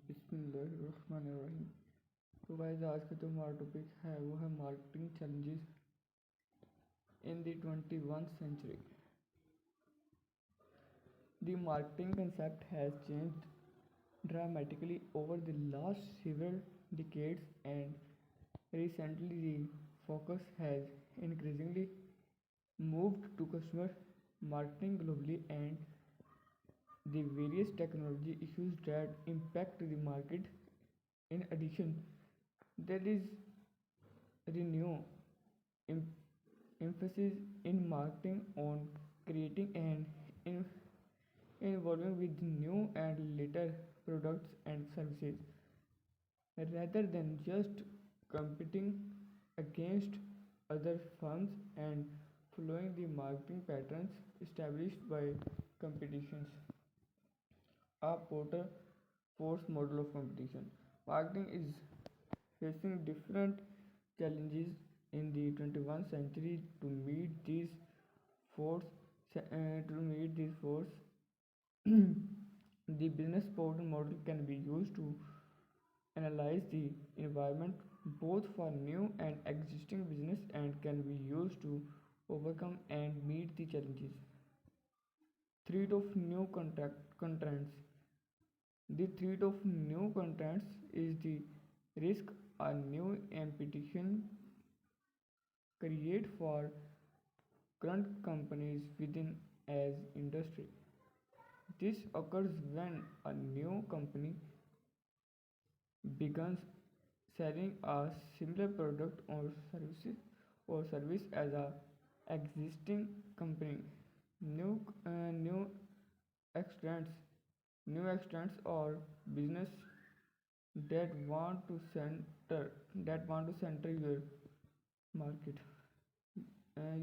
बिस्मिल्लाहिर्रहमानिर्रहीम। तो गाइस आज का जो हमारा टॉपिक है वो है marketing challenges in the 21st century. The marketing concept has changed dramatically over the last several decades, and recently the focus has increasingly moved to customer marketing globally and the various technology issues that impact the market. In addition, there is renewed em- emphasis in marketing on creating and in- involving with new and later products and services rather than just competing against other firms and following the marketing patterns established by competitions. A Porter force model of competition. Marketing is facing different challenges in the 21st century to meet these force the business model can be used to analyze the environment both for new and existing business and can be used to overcome and meet the challenges. Threat of new contents. The threat of new contents is the risk a new competition create for current companies within as industry. This occurs when a new company begins selling a similar product or service as a existing company. New extents, new extents or business that want to center your market.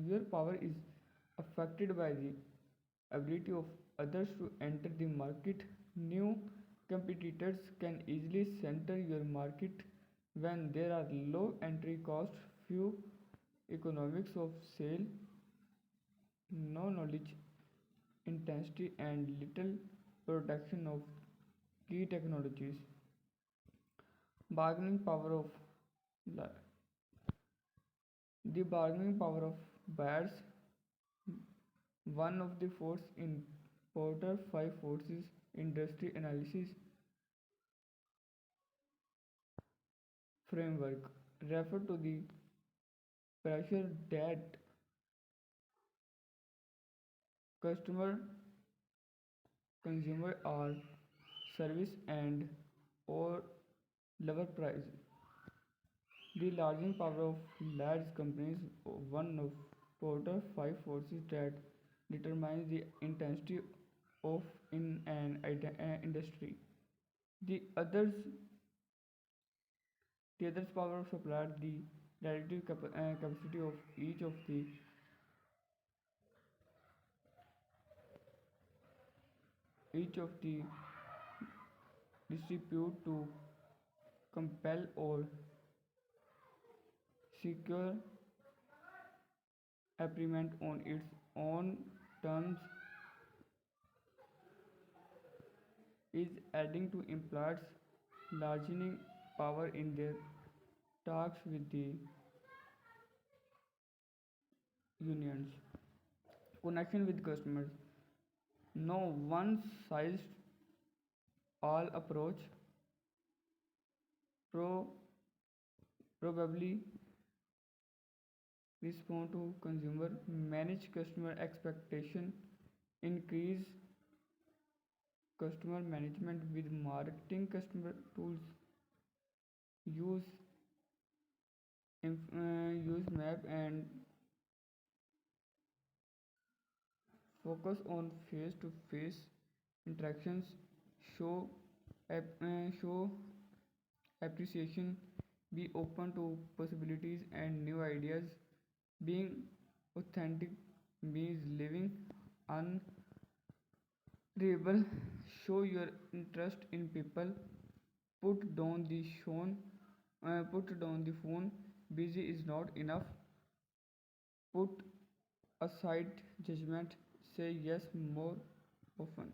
Your power is affected by the ability of others to enter the market. New competitors can easily center your market when there are low entry costs, few economics of sale, no knowledge intensity, and little protection of key technologies. Bargaining power of the bargaining power of buyers. One of the force in Porter 5 forces industry analysis framework refer to the pressure that customer, consumer or service and or lower price. The larging power of large companies. One of Porter 5 forces that determines the intensity of in an industry. The others the others power of supply, the relative capacity of each of the distribute to compel or secure agreement on its own terms is adding to employers' largening power in their talks with the unions. Connection with customers. No one size all approach pro- probably respond to consumer, manage customer expectation, increase customer management with marketing customer tools, use use map and focus on face to face interactions, show show appreciation, be open to possibilities and new ideas. Being authentic means living unreliable. Show your interest in people. Put down the put down the phone. Busy is not enough. Put aside judgment. Say yes more often.